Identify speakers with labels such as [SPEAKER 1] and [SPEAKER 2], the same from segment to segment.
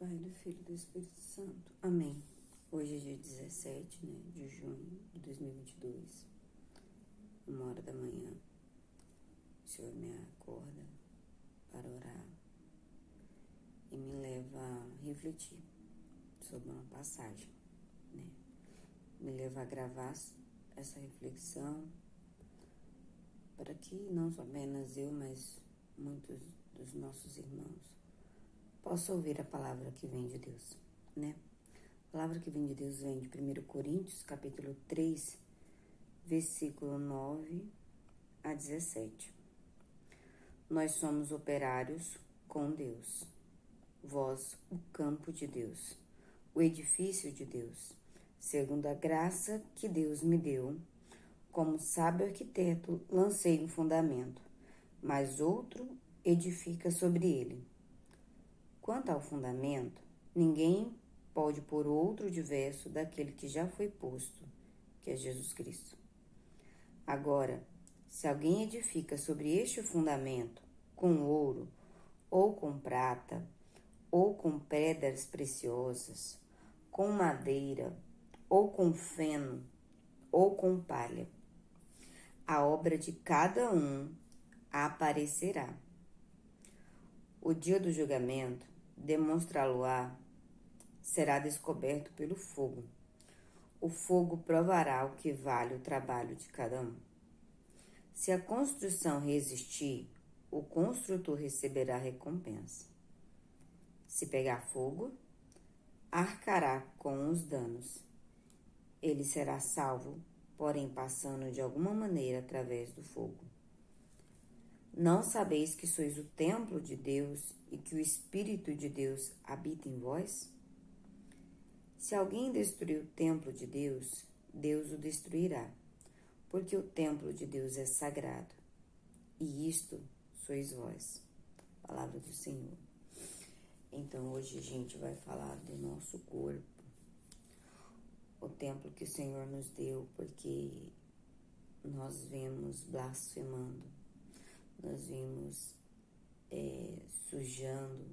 [SPEAKER 1] Pai, do Filho e do Espírito Santo. Amém. Hoje é dia 17, de junho de 2022, 1h da manhã. O Senhor me acorda para orar e me leva a refletir sobre uma passagem, Me leva a gravar essa reflexão para que não apenas eu, mas muitos dos nossos irmãos possam ouvir a palavra que vem de Deus, A palavra que vem de Deus vem de 1 Coríntios, capítulo 3, versículo 9 a 17. Nós somos operários com Deus, vós o campo de Deus, o edifício de Deus, segundo a graça que Deus me deu. Como sábio arquiteto, lancei um fundamento, mas outro edifica sobre ele. Quanto ao fundamento, ninguém pode pôr outro diverso daquele que já foi posto, que é Jesus Cristo. Agora, se alguém edifica sobre este fundamento com ouro, ou com prata, ou com pedras preciosas, com madeira, ou com feno, ou com palha, a obra de cada um aparecerá. O dia do julgamento demonstrá-lo-á, será descoberto pelo fogo. O fogo provará o que vale o trabalho de cada um. Se a construção resistir, o construtor receberá recompensa. Se pegar fogo, arcará com os danos. Ele será salvo, porém passando de alguma maneira através do fogo. Não sabeis que sois o templo de Deus e que o Espírito de Deus habita em vós? Se alguém destruir o templo de Deus, Deus o destruirá, porque o templo de Deus é sagrado, e isto sois vós. Palavra do Senhor. Então hoje a gente vai falar do nosso corpo, o templo que o Senhor nos deu, porque nós vemos blasfemando, nós vimos sujando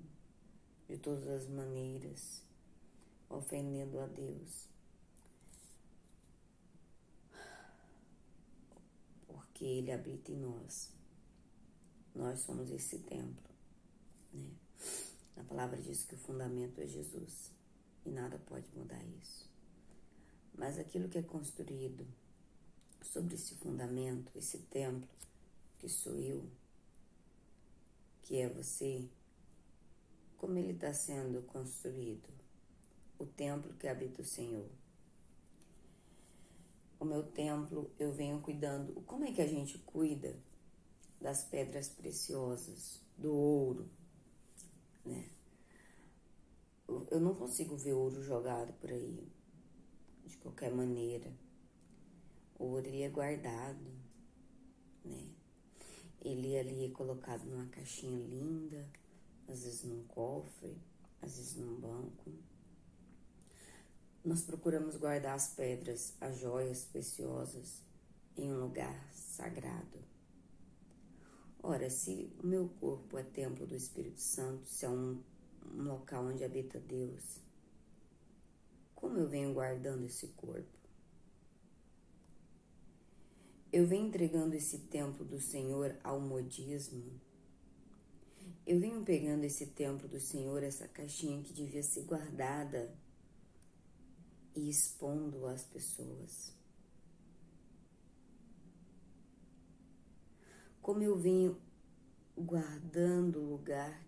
[SPEAKER 1] de todas as maneiras, ofendendo a Deus, porque Ele habita em nós. Nós somos esse templo, A palavra diz que o fundamento é Jesus e nada pode mudar isso. Mas aquilo que é construído sobre esse fundamento, esse templo, que sou eu, que é você, como ele está sendo construído? O templo que habita o Senhor. O meu templo, eu venho cuidando. Como é que a gente cuida das pedras preciosas, do ouro, Eu não consigo ver ouro jogado por aí, de qualquer maneira. O ouro, ele é guardado, Ele ali é colocado numa caixinha linda, às vezes num cofre, às vezes num banco. Nós procuramos guardar as pedras, as joias preciosas, em um lugar sagrado. Ora, se o meu corpo é templo do Espírito Santo, se é um local onde habita Deus, como eu venho guardando esse corpo? Eu venho entregando esse templo do Senhor ao modismo? Eu venho pegando esse templo do Senhor, essa caixinha que devia ser guardada, e expondo às pessoas? Como eu venho guardando o lugar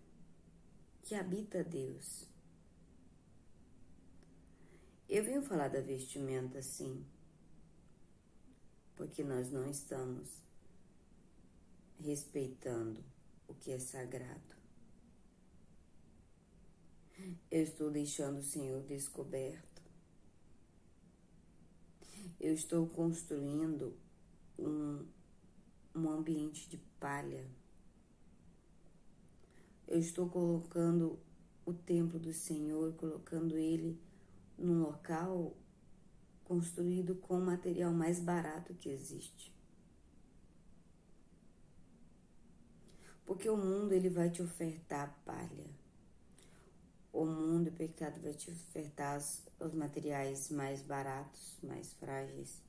[SPEAKER 1] que habita Deus? Eu venho falar da vestimenta, sim, porque nós não estamos respeitando o que é sagrado. Eu estou deixando o Senhor descoberto. Eu estou construindo um ambiente de palha. Eu estou colocando o templo do Senhor, colocando ele num local construído com o material mais barato que existe. Porque o mundo, ele vai te ofertar palha. o mundo e o pecado vai te ofertar os materiais mais baratos, mais frágeis.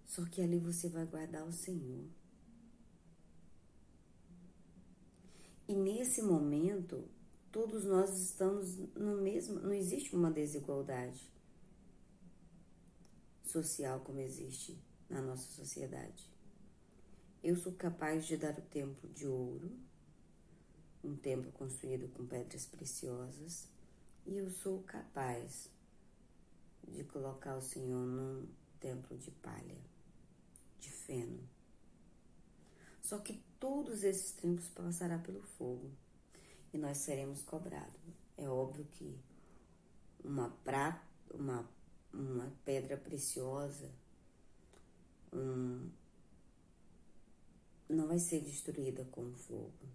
[SPEAKER 1] Só que ali você vai guardar o Senhor. E nesse momento, todos nós estamos no mesmo, não existe uma desigualdade social como existe na nossa sociedade. Eu sou capaz de dar o templo de ouro, um templo construído com pedras preciosas, e eu sou capaz de colocar o Senhor num templo de palha, de feno. Só que todos esses templos passarão pelo fogo e nós seremos cobrados. É óbvio que uma pedra preciosa não vai ser destruída com o fogo.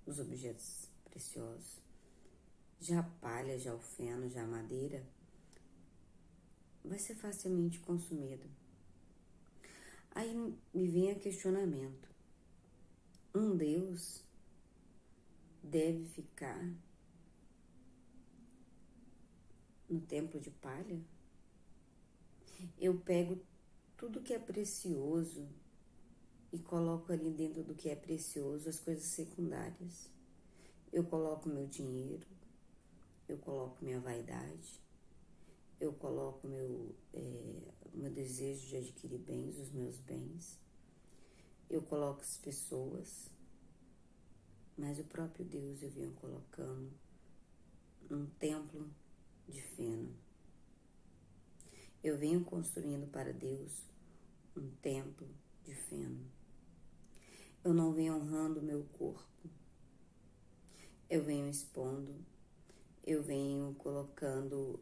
[SPEAKER 1] Os objetos preciosos. Já a palha, já o feno, já a madeira, vai ser facilmente consumido. Aí me vem o questionamento. Um Deus deve ficar no templo de palha? Eu pego tudo que é precioso e coloco ali dentro do que é precioso as coisas secundárias. Eu coloco meu dinheiro, eu coloco minha vaidade, eu coloco meu desejo de adquirir bens, os meus bens, eu coloco as pessoas, mas o próprio Deus eu venho colocando um templo de feno. Eu venho construindo para Deus um templo de feno. Eu não venho honrando o meu corpo. Eu venho expondo, eu venho colocando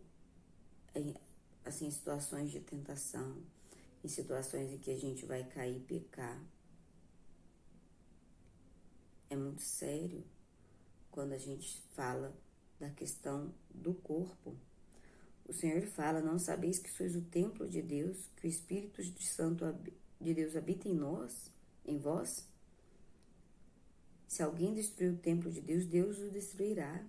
[SPEAKER 1] assim, situações de tentação, em situações em que a gente vai cair e pecar. É muito sério quando a gente fala da questão do corpo. O Senhor fala, não sabeis que sois o templo de Deus, que o Espírito Santo de Deus habita em nós, em vós? Se alguém destruir o templo de Deus, Deus o destruirá.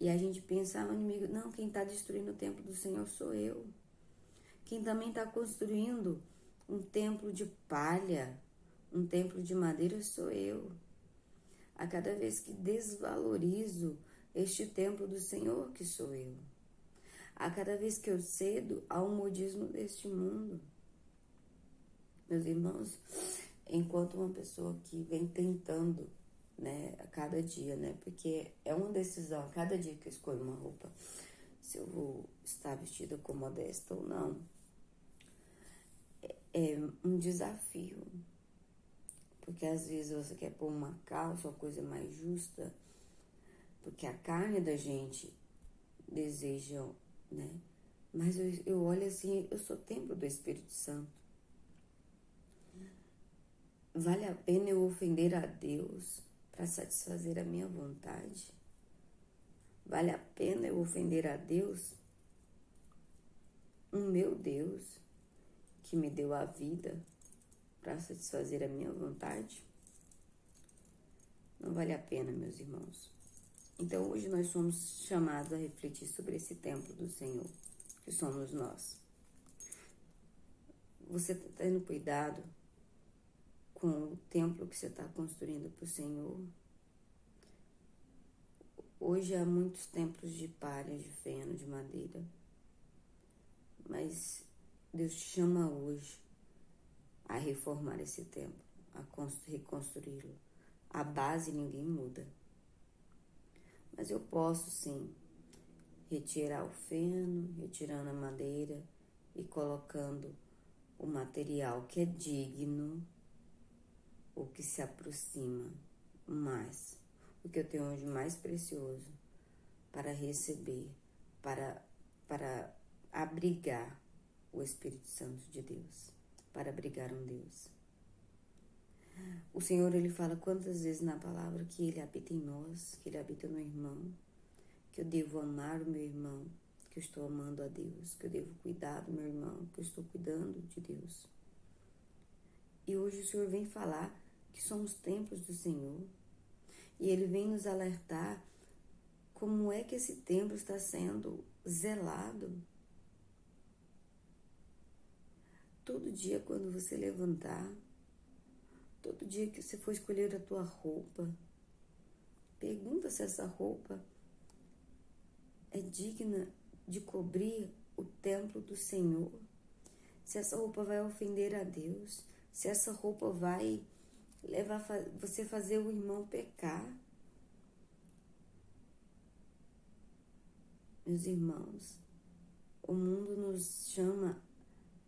[SPEAKER 1] E a gente pensa, o inimigo, não, quem está destruindo o templo do Senhor sou eu. Quem também está construindo um templo de palha, um templo de madeira sou eu. A cada vez que desvalorizo este templo do Senhor que sou eu. A cada vez que eu cedo ao modismo deste mundo. Meus irmãos, enquanto uma pessoa que vem tentando, né, a cada dia, né, porque é uma decisão, a cada dia que eu escolho uma roupa, se eu vou estar vestida com modesta ou não, é um desafio, porque às vezes você quer pôr uma calça, uma coisa mais justa, porque a carne da gente deseja, né, mas eu olho assim, eu sou templo do Espírito Santo. Vale a pena eu ofender a Deus para satisfazer a minha vontade? Vale a pena eu ofender a Deus? O meu Deus, que me deu a vida para satisfazer a minha vontade? Não vale a pena, meus irmãos. Então hoje nós somos chamados a refletir sobre esse templo do Senhor, que somos nós. Você está tendo cuidado com o templo que você está construindo para o Senhor? Hoje há muitos templos de palha, de feno, de madeira. Mas Deus te chama hoje a reformar esse templo, a reconstruí-lo. A base ninguém muda. Mas eu posso sim retirar o feno, retirando a madeira e colocando o material que é digno ou que se aproxima mais, o que eu tenho hoje mais precioso para receber, para abrigar o Espírito Santo de Deus, para abrigar um Deus. O Senhor, Ele fala quantas vezes na palavra que Ele habita em nós, que Ele habita no irmão, que eu devo amar o meu irmão, que eu estou amando a Deus, que eu devo cuidar do meu irmão, que eu estou cuidando de Deus. E hoje o Senhor vem falar que somos templos do Senhor, E ele vem nos alertar como é que esse templo está sendo zelado. Todo dia quando você levantar, todo dia que você for escolher a tua roupa, pergunta se essa roupa é digna de cobrir o templo do Senhor, se essa roupa vai ofender a Deus, se essa roupa vai levar você a fazer o irmão pecar. Meus irmãos, o mundo nos chama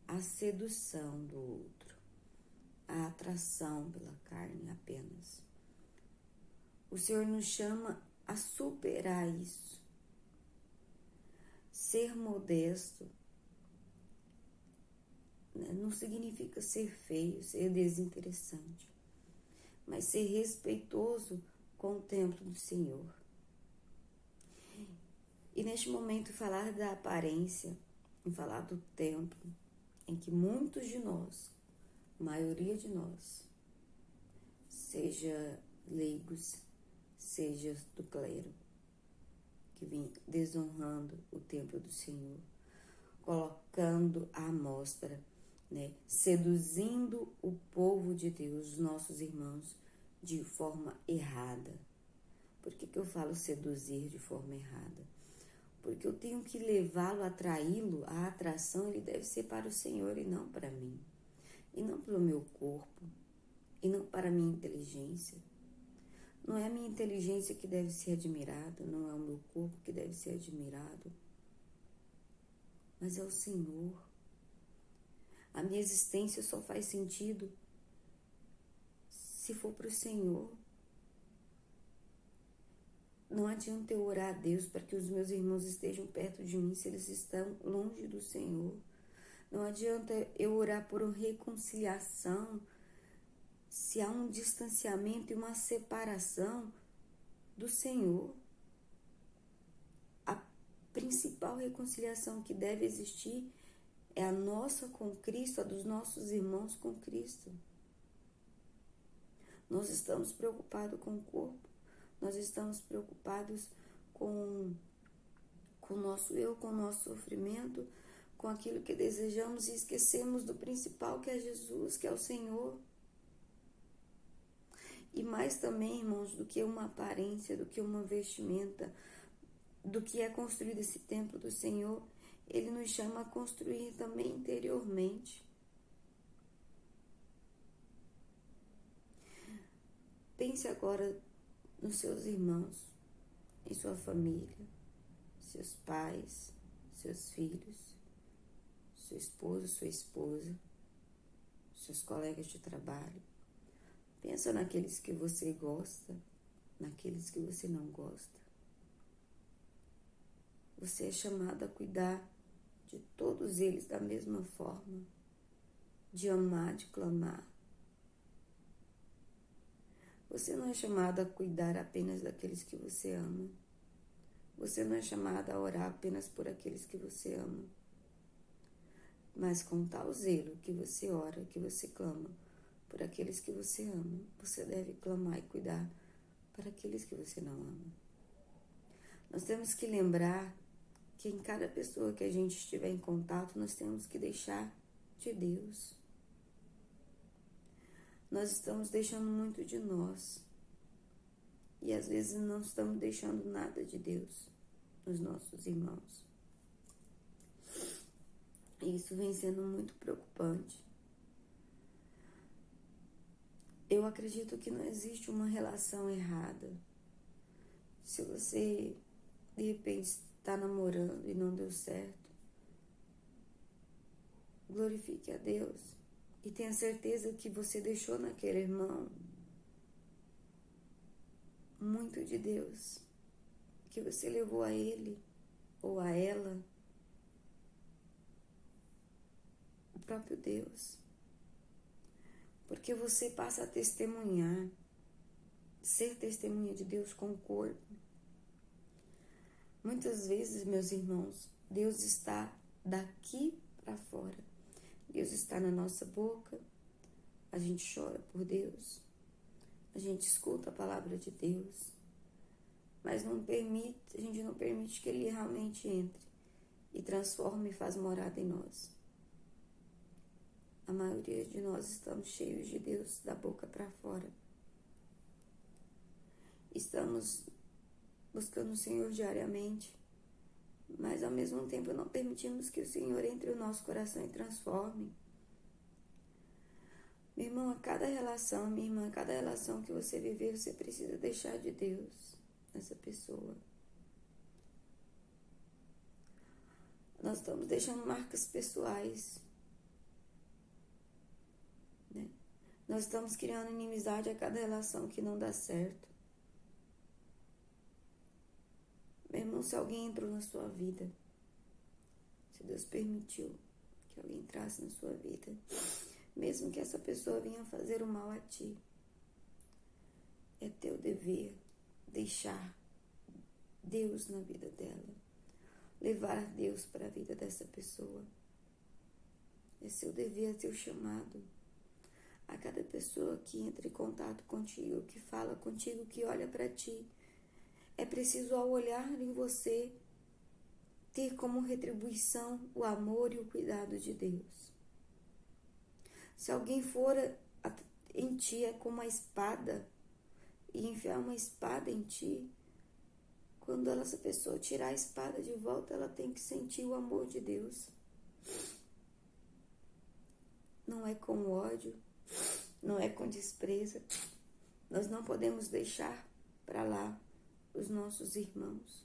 [SPEAKER 1] à sedução do outro, à atração pela carne apenas. O Senhor nos chama a superar isso. Ser modesto, né, não significa ser feio, ser desinteressante, mas ser respeitoso com o templo do Senhor. E neste momento falar da aparência, em falar do templo, em que muitos de nós, a maioria de nós, seja leigos, seja do clero, que vem desonrando o templo do Senhor, colocando à mostra, né, seduzindo o povo de Deus, os nossos irmãos, de forma errada. Por que eu falo seduzir de forma errada? Porque eu tenho que levá-lo, atraí-lo, a atração ele deve ser para o Senhor e não para mim, e não para o meu corpo, e não para a minha inteligência. Não é a minha inteligência que deve ser admirada, não é o meu corpo que deve ser admirado, mas é o Senhor. A minha existência só faz sentido se for para o Senhor. Não adianta eu orar a Deus para que os meus irmãos estejam perto de mim se eles estão longe do Senhor. Não adianta eu orar por uma reconciliação se há um distanciamento e uma separação do Senhor. A principal reconciliação que deve existir é a nossa com Cristo, a dos nossos irmãos com Cristo. Nós estamos preocupados com o corpo, nós estamos preocupados com o nosso eu, com o nosso sofrimento, com aquilo que desejamos e esquecemos do principal que é Jesus, que é o Senhor. E mais também, irmãos, do que uma aparência, do que uma vestimenta, do que é construído esse templo do Senhor, Ele nos chama a construir também interiormente. Pense agora nos seus irmãos, em sua família, seus pais, seus filhos, seu esposo, sua esposa, seus colegas de trabalho. Pensa naqueles que você gosta, naqueles que você não gosta. Você é chamado a cuidar de todos eles da mesma forma, de amar, de clamar. Você não é chamado a cuidar apenas daqueles que você ama. Você não é chamado a orar apenas por aqueles que você ama. Mas com tal zelo que você ora, que você clama por aqueles que você ama, você deve clamar e cuidar para aqueles que você não ama. Nós temos que lembrar que em cada pessoa que a gente estiver em contato, nós temos que deixar de Deus. Nós estamos deixando muito de nós. E às vezes não estamos deixando nada de Deus nos nossos irmãos. E isso vem sendo muito preocupante. Eu acredito que não existe uma relação errada. Se você, de repente, está namorando e não deu certo, glorifique a Deus e tenha certeza que você deixou naquele irmão muito de Deus, que você levou a ele ou a ela o próprio Deus, porque você passa a testemunhar, ser testemunha de Deus com o corpo. Muitas vezes, meus irmãos, Deus está daqui para fora. Deus está na nossa boca, a gente chora por Deus, A gente escuta a palavra de Deus, mas a gente não permite que Ele realmente entre e transforme e faz morada em nós. A maioria de nós estamos cheios de Deus da boca para fora. Estamos buscando o Senhor diariamente, mas ao mesmo tempo não permitimos que o Senhor entre no nosso coração e transforme. Meu irmão, a cada relação, minha irmã, a cada relação que você viver, você precisa deixar de Deus nessa pessoa. Nós estamos deixando marcas pessoais, né? Nós estamos criando inimizade a cada relação que não dá certo. Meu irmão, se alguém entrou na sua vida, se Deus permitiu que alguém entrasse na sua vida, mesmo que essa pessoa venha fazer o mal a ti, é teu dever deixar Deus na vida dela, levar Deus para a vida dessa pessoa. É seu dever, é seu chamado. A cada pessoa que entra em contato contigo, que fala contigo, que olha para ti, é preciso, ao olhar em você, ter como retribuição o amor e o cuidado de Deus. Se alguém for em ti, é como uma espada, e enfiar uma espada em ti, quando essa pessoa tirar a espada de volta, ela tem que sentir o amor de Deus. Não é com ódio, não é com desprezo. Nós não podemos deixar para lá os nossos irmãos.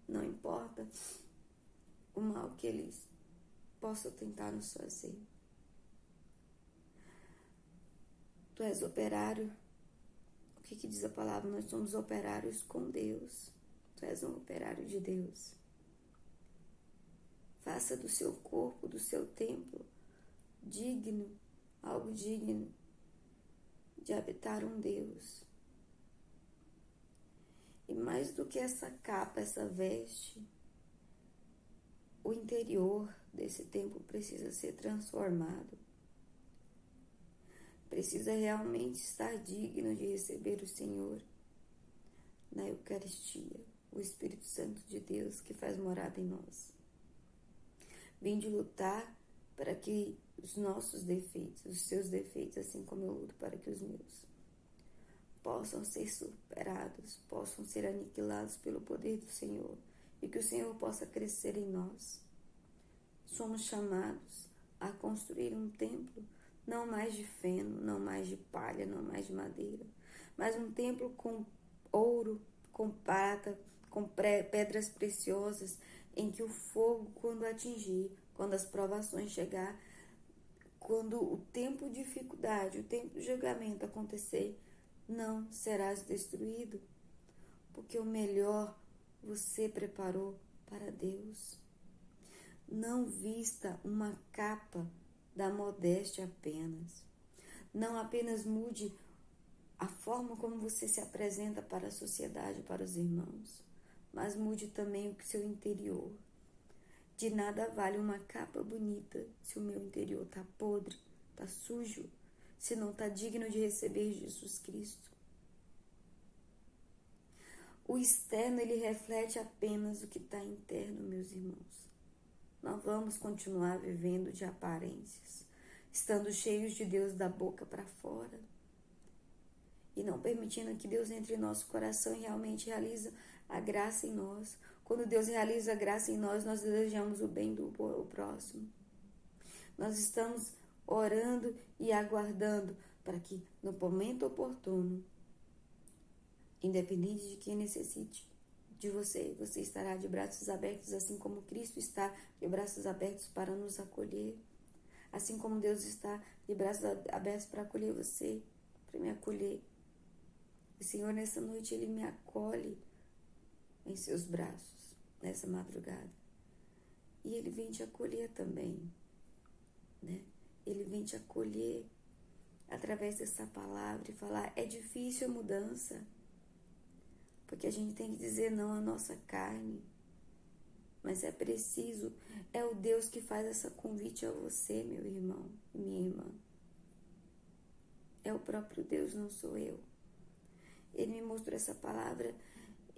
[SPEAKER 1] Não importa o mal que eles possam tentar nos fazer. Tu és operário. O que diz a palavra? Nós somos operários com Deus. Tu és um operário de Deus. Faça do seu corpo, do seu templo, digno, algo digno de habitar um Deus. E mais do que essa capa, essa veste, o interior desse templo precisa ser transformado. Precisa realmente estar digno de receber o Senhor na Eucaristia, o Espírito Santo de Deus que faz morada em nós. Vinde lutar para que os nossos defeitos, os seus defeitos, assim como eu luto para que os meus, possam ser superados, possam ser aniquilados pelo poder do Senhor e que o Senhor possa crescer em nós. Somos chamados a construir um templo, não mais de feno, não mais de palha, não mais de madeira, mas um templo com ouro, com prata, com pedras preciosas, em que o fogo, quando atingir, quando as provações chegar, quando o tempo de dificuldade, o tempo do julgamento acontecer, não serás destruído, porque o melhor você preparou para Deus. Não vista uma capa da modéstia apenas. Não apenas mude a forma como você se apresenta para a sociedade, para os irmãos, mas mude também o seu interior. De nada vale uma capa bonita se o meu interior está podre, está sujo, se não está digno de receber Jesus Cristo. O externo, ele reflete apenas o que está interno, meus irmãos. Nós vamos continuar vivendo de aparências, estando cheios de Deus da boca para fora e não permitindo que Deus entre em nosso coração e realmente realize a graça em nós. Quando Deus realiza a graça em nós, nós desejamos o bem do próximo. Nós estamos orando e aguardando para que, no momento oportuno, independente de quem necessite de você, você estará de braços abertos, assim como Cristo está de braços abertos para nos acolher. Assim como Deus está de braços abertos para acolher você, para me acolher. O Senhor, nessa noite, Ele me acolhe em seus braços, nessa madrugada. E Ele vem te acolher também, né? Ele vem te acolher através dessa palavra e falar, é difícil a mudança, porque a gente tem que dizer não à nossa carne, mas é preciso, é o Deus que faz essa convite a você, meu irmão e minha irmã. É o próprio Deus, não sou eu. Ele me mostrou essa palavra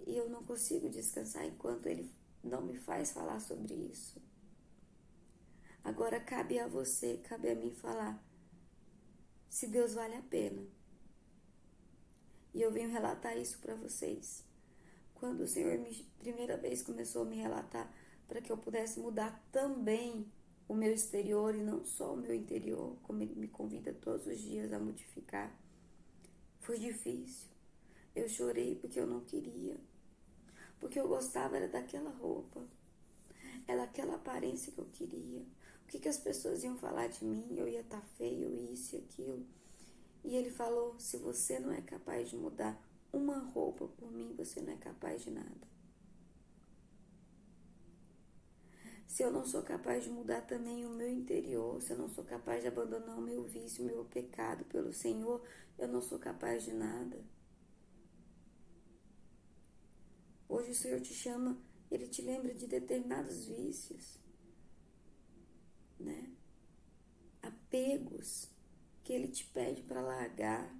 [SPEAKER 1] e eu não consigo descansar enquanto Ele não me faz falar sobre isso. Agora cabe a você, cabe a mim falar se Deus vale a pena. E eu venho relatar isso para vocês. Quando o Senhor, primeira vez, começou a me relatar para que eu pudesse mudar também o meu exterior e não só o meu interior, como Ele me convida todos os dias a modificar, foi difícil. Eu chorei porque eu não queria, porque eu gostava era daquela roupa, era aquela aparência que eu queria. O que as pessoas iam falar de mim? Eu ia estar feio, isso e aquilo. E Ele falou, se você não é capaz de mudar uma roupa por mim, você não é capaz de nada. Se eu não sou capaz de mudar também o meu interior, se eu não sou capaz de abandonar o meu vício, o meu pecado pelo Senhor, eu não sou capaz de nada. Hoje o Senhor te chama, Ele te lembra de determinados vícios, né? Apegos que Ele te pede para largar.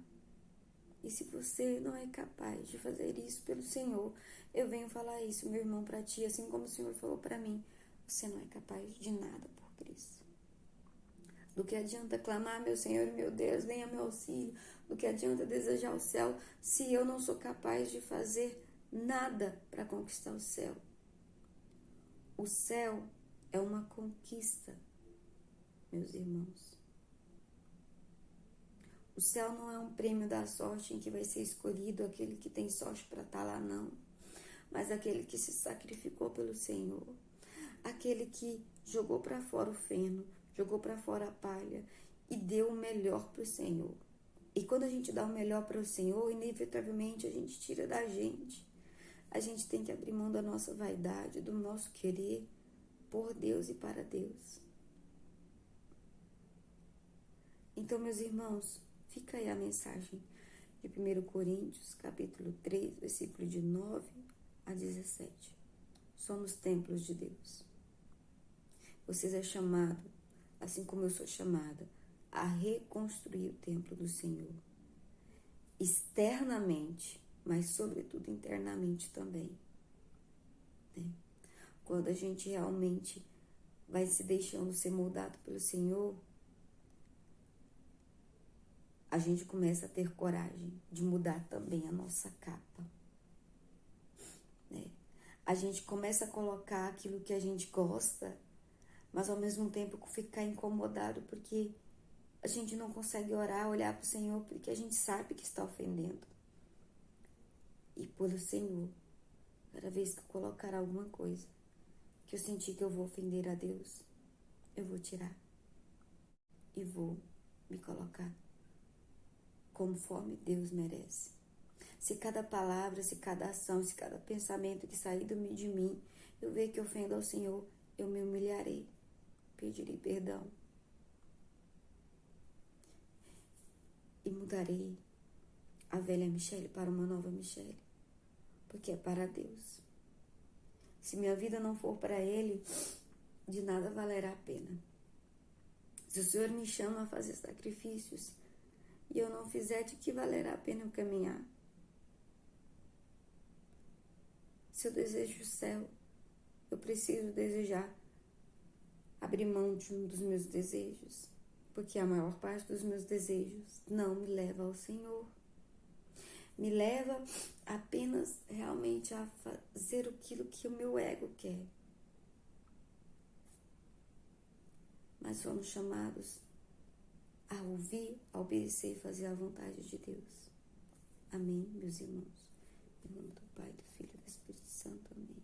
[SPEAKER 1] E se você não é capaz de fazer isso pelo Senhor, eu venho falar isso, meu irmão, para ti, assim como o Senhor falou para mim, você não é capaz de nada por Cristo. Do que adianta clamar, meu Senhor e meu Deus, venha meu auxílio. Do que adianta desejar o céu, se eu não sou capaz de fazer nada para conquistar o céu. O céu é uma conquista, meus irmãos. O céu não é um prêmio da sorte em que vai ser escolhido aquele que tem sorte para estar lá, não. Mas aquele que se sacrificou pelo Senhor. Aquele que jogou para fora o feno, jogou para fora a palha e deu o melhor para o Senhor. E quando a gente dá o melhor para o Senhor, inevitavelmente a gente tira da gente. A gente tem que abrir mão da nossa vaidade, do nosso querer por Deus e para Deus. Então, meus irmãos, fica aí a mensagem de 1 Coríntios, capítulo 3, versículo de 9 a 17. Somos templos de Deus. Você é chamado, assim como eu sou chamada, a reconstruir o templo do Senhor. Externamente, mas sobretudo internamente também. Né? Quando a gente realmente vai se deixando ser moldado pelo Senhor, a gente começa a ter coragem de mudar também a nossa capa. Né? A gente começa a colocar aquilo que a gente gosta, mas ao mesmo tempo ficar incomodado porque a gente não consegue orar, olhar para o Senhor, porque a gente sabe que está ofendendo. E pelo Senhor, cada vez que eu colocar alguma coisa que eu sentir que eu vou ofender a Deus, eu vou tirar e vou me colocar conforme Deus merece. Se cada palavra, se cada ação, se cada pensamento que sair de mim, eu ver que ofendo ao Senhor, eu me humilharei, pedirei perdão e mudarei a velha Michele para uma nova Michele, porque é para Deus. Se minha vida não for para Ele, de nada valerá a pena. Se o Senhor me chama a fazer sacrifícios e eu não fizer, de que valerá a pena eu caminhar? Se eu desejo o céu, eu preciso desejar abrir mão de um dos meus desejos, porque a maior parte dos meus desejos não me leva ao Senhor. Me leva apenas realmente a fazer aquilo que o meu ego quer. Mas somos chamados a ouvir, a obedecer e fazer a vontade de Deus. Amém, meus irmãos? Em nome do Pai, do Filho e do Espírito Santo. Amém.